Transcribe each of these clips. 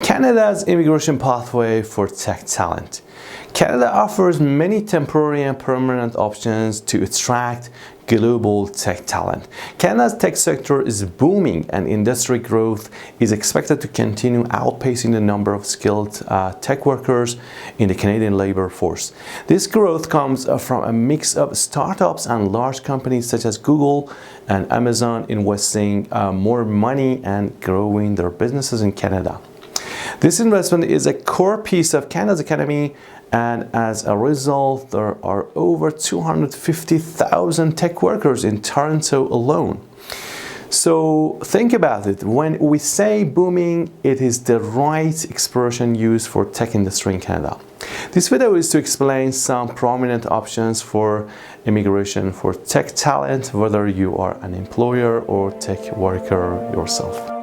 Canada's immigration pathway for tech talent. Canada offers many temporary and permanent options to attract global tech talent. Canada's tech sector is booming and industry growth is expected to continue outpacing the number of skilled tech workers in the Canadian labor force. This growth comes from a mix of startups and large companies such as Google and Amazon investing more money and growing their businesses in Canada. This investment is a core piece of Canada's economy, and as a result, there are over 250,000 tech workers in Toronto alone. So think about it. When we say booming, it is the right expression used for tech industry in Canada. This video is to explain some prominent options for immigration for tech talent, whether you are an employer or tech worker yourself.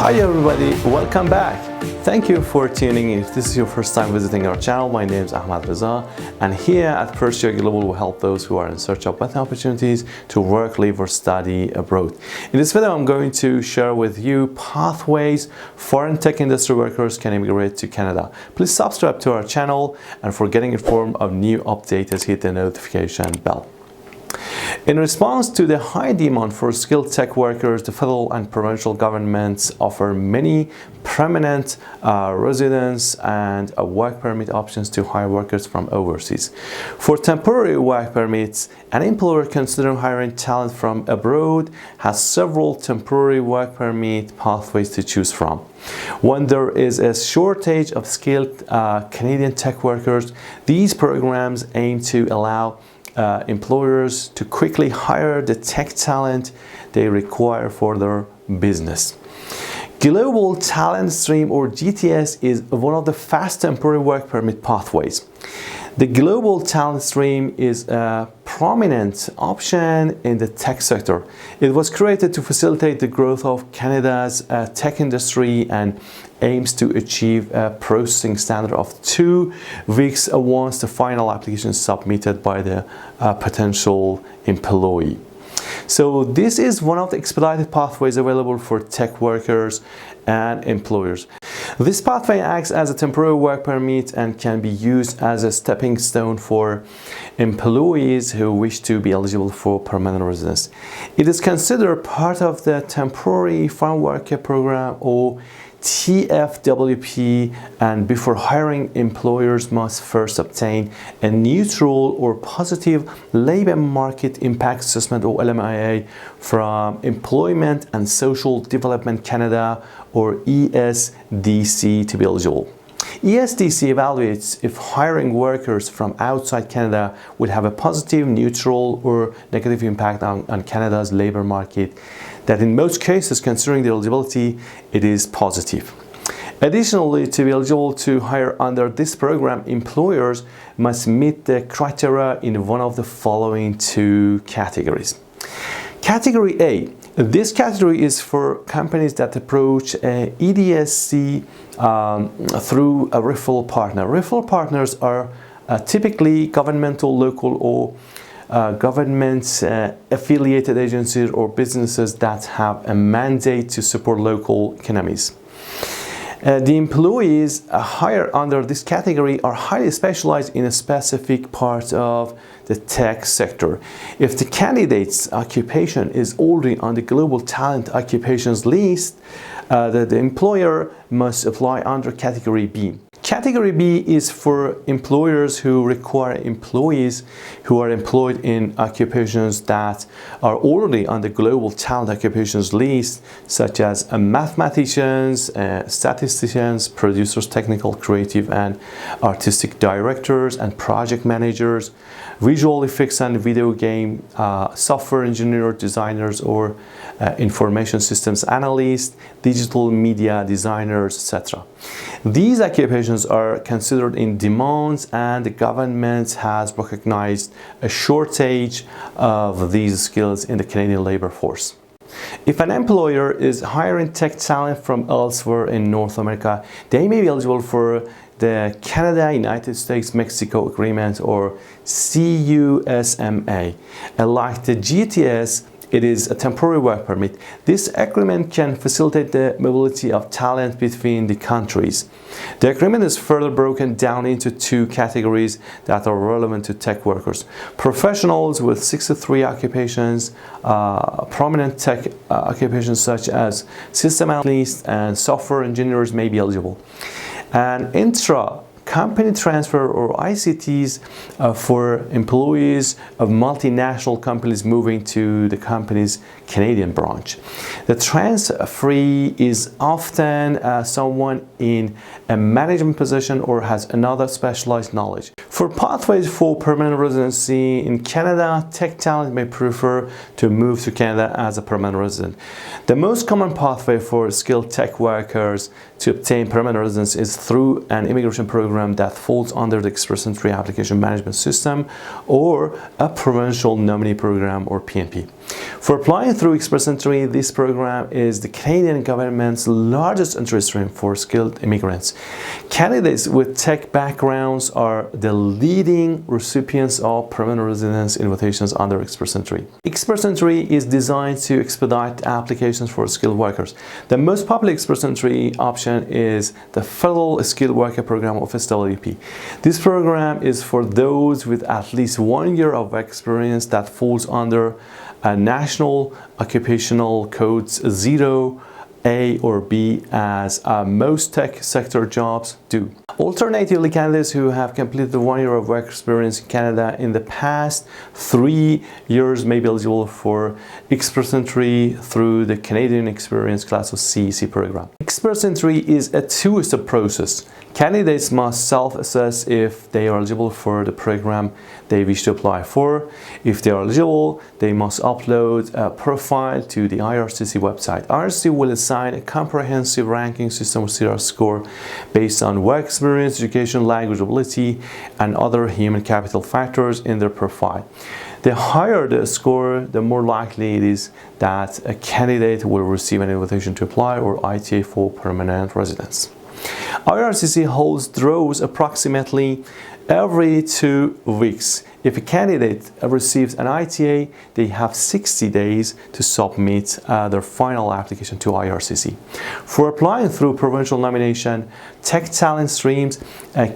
Hi everybody, welcome back. Thank you for tuning in. If this is your first time visiting our channel, my name is Ahmad Reza, and here at Persio Global we help those who are in search of better opportunities to work, live or study abroad. In this video I'm going to share with you pathways foreign tech industry workers can immigrate to Canada. Please subscribe to our channel, and for getting informed of new updates, hit the notification bell. In response to the high demand for skilled tech workers, the federal and provincial governments offer many permanent residence and work permit options to hire workers from overseas. For temporary work permits, an employer considering hiring talent from abroad has several temporary work permit pathways to choose from. When there is a shortage of skilled Canadian tech workers, these programs aim to allow employers to quickly hire the tech talent they require for their business. Global Talent Stream, or GTS, is one of the fast temporary work permit pathways. The Global Talent Stream is a prominent option in the tech sector. It was created to facilitate the growth of Canada's tech industry and aims to achieve a processing standard of 2 weeks once the final application is submitted by the potential employee. So this is one of the expedited pathways available for tech workers and employers. This pathway acts as a temporary work permit and can be used as a stepping stone for employees who wish to be eligible for permanent residence. It is considered part of the Temporary Foreign Worker Program, or TFWP, and before hiring, employers must first obtain a neutral or positive labor market impact assessment, or LMIA, from Employment and Social Development Canada, or ESDC, to be eligible. ESDC evaluates if hiring workers from outside Canada will have a positive, neutral, or negative impact on Canada's labor market. That in most cases, considering the eligibility, it is positive. Additionally, to be eligible to hire under this program, employers must meet the criteria in one of the following 2 categories. Category A. This category is for companies that approach EDSC through a referral partner. Referral partners are typically governmental, local, or government affiliated agencies or businesses that have a mandate to support local economies. The employees hired under this category are highly specialized in a specific part of the tech sector. If the candidate's occupation is already on the Global Talent Occupations list, the employer must apply under Category B. Category B is for employers who require employees who are employed in occupations that are already on the Global Talent Occupations list, such as mathematicians, statisticians, producers, technical, creative, and artistic directors, and project managers, visual effects and video game software engineer, designers, or information systems analysts, digital media designers, etc. These occupations are considered in demand, and the government has recognized a shortage of these skills in the Canadian labor force. If an employer is hiring tech talent from elsewhere in North America, they may be eligible for the Canada, United States, Mexico Agreement, or CUSMA. Like the GTS, it is a temporary work permit. This agreement can facilitate the mobility of talent between the countries. The agreement is further broken down into two categories that are relevant to tech workers. Professionals with 63 occupations, prominent tech occupations such as system analysts and software engineers may be eligible. And intra-company transfer or ICTs for employees of multinational companies moving to the company's Canadian branch. The transferee is often someone in a management position or has another specialized knowledge. For pathways for permanent residency in Canada, tech talent may prefer to move to Canada as a permanent resident. The most common pathway for skilled tech workers to obtain permanent residence is through an immigration program that falls under the Express Entry Application Management System or a Provincial Nominee Program or PNP. For applying through Express Entry, this program is the Canadian government's largest entry stream for skilled immigrants. Candidates with tech backgrounds are the leading recipients of permanent residence invitations under Express Entry. Express Entry is designed to expedite applications for skilled workers. The most popular Express Entry option is the Federal Skilled Worker Program of FSWP. This program is for those with at least 1 year of experience that falls under a National Occupational Codes 0, A or B, as most tech sector jobs do. Alternatively, candidates who have completed 1 year of work experience in Canada in the past 3 years may be eligible for Express Entry through the Canadian Experience Class of CEC program. Express Entry is a two-step process. Candidates must self-assess if they are eligible for the program they wish to apply for. If they are eligible, they must upload a profile to the IRCC website. IRCC will assign a comprehensive ranking system of CR score based on work experience, education, language ability, and other human capital factors in their profile. The higher the score, the more likely it is that a candidate will receive an invitation to apply or ITA for permanent residence. IRCC holds draws approximately every 2 weeks. If a candidate receives an ITA, they have 60 days to submit their final application to IRCC. For applying through provincial nomination, Tech Talent Streams,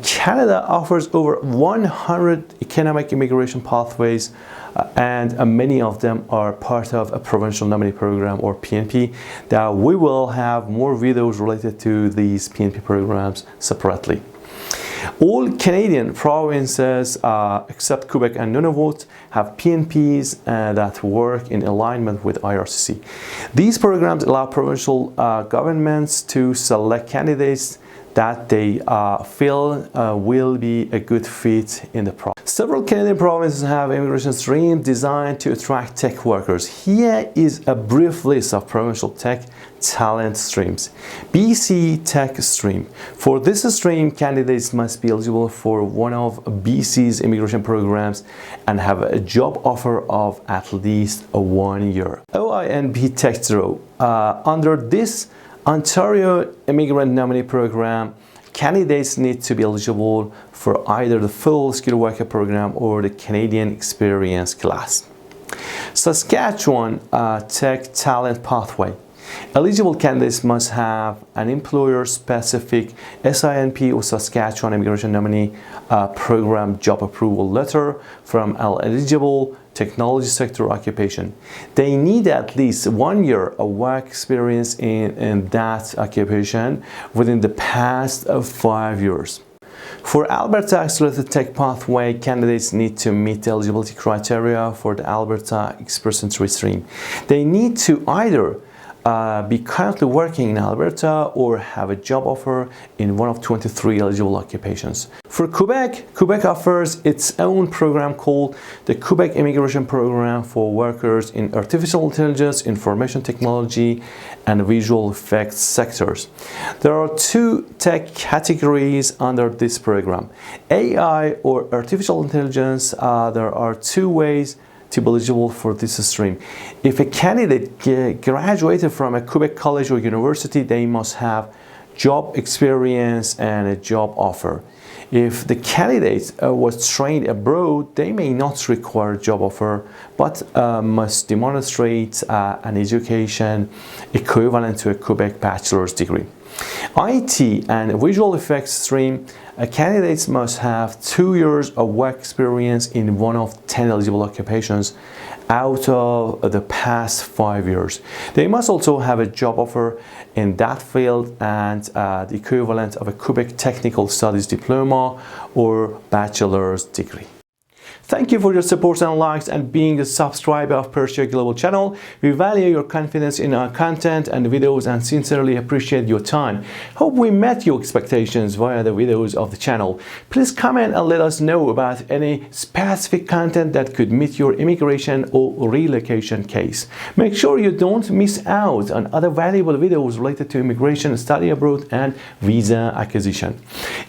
Canada offers over 100 economic immigration pathways, and many of them are part of a provincial nominee program or PNP. That we will have more videos related to these PNP programs separately. All Canadian provinces except Quebec and Nunavut have PNPs that work in alignment with IRCC. These programs allow provincial governments to select candidates that they feel will be a good fit in the province. Several Canadian provinces have immigration streams designed to attract tech workers. Here is a brief list of provincial tech talent streams. BC Tech Stream. For this stream, candidates must be eligible for one of BC's immigration programs and have a job offer of at least 1 year. OINP Tech Zero. Under this Ontario Immigrant Nominee Program, candidates need to be eligible for either the Full Skilled Worker Program or the Canadian Experience Class. Saskatchewan Tech Talent Pathway. Eligible candidates must have an employer-specific SINP or Saskatchewan Immigration Nominee Program job approval letter from an eligible technology sector occupation. They need at least 1 year of work experience in that occupation within the past 5 years. For Alberta Accelerated Tech Pathway, candidates need to meet the eligibility criteria for the Alberta Express Entry Stream. They need to either be currently working in Alberta or have a job offer in one of 23 eligible occupations. For Quebec, Quebec offers its own program called the Quebec Immigration Program for workers in artificial intelligence, information technology, and visual effects sectors. There are 2 tech categories under this program. AI or artificial intelligence, there are 2 ways to be eligible for this stream. If a candidate graduated from a Quebec college or university, they must have job experience and a job offer. If the candidate was trained abroad, they may not require a job offer, but must demonstrate an education equivalent to a Quebec bachelor's degree. IT and visual effects stream, candidates must have 2 years of work experience in one of 10 eligible occupations out of the past 5 years. They must also have a job offer in that field and the equivalent of a Quebec Technical Studies diploma or bachelor's degree. Thank you for your support and likes and being a subscriber of Persia Global channel. We value your confidence in our content and videos and sincerely appreciate your time. Hope we met your expectations via the videos of the channel. Please comment and let us know about any specific content that could meet your immigration or relocation case. Make sure you don't miss out on other valuable videos related to immigration, study abroad, and visa acquisition.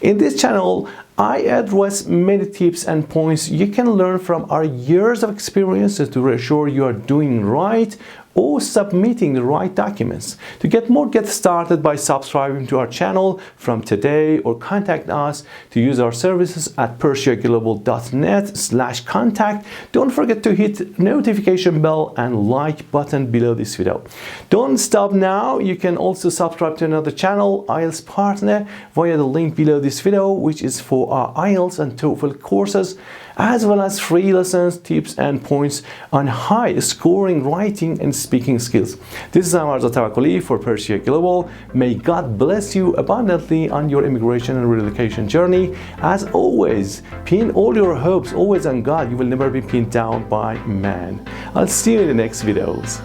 In this channel, I address many tips and points you can learn from our years of experience to ensure you are doing right or submitting the right documents. To get started by subscribing to our channel from today or contact us to use our services at persiaglobal.net/contact. Don't forget to hit notification bell and like button below this video. Don't stop now. You can also subscribe to another channel, IELTS Partner, via the link below this video, which is for our IELTS and TOEFL courses, as well as free lessons, tips, and points on high scoring writing and speaking skills. This is Amar Tawakkoli for Persia Global. May God bless you abundantly on your immigration and relocation journey. As always, pin all your hopes always on God. You will never be pinned down by man. I'll see you in the next videos.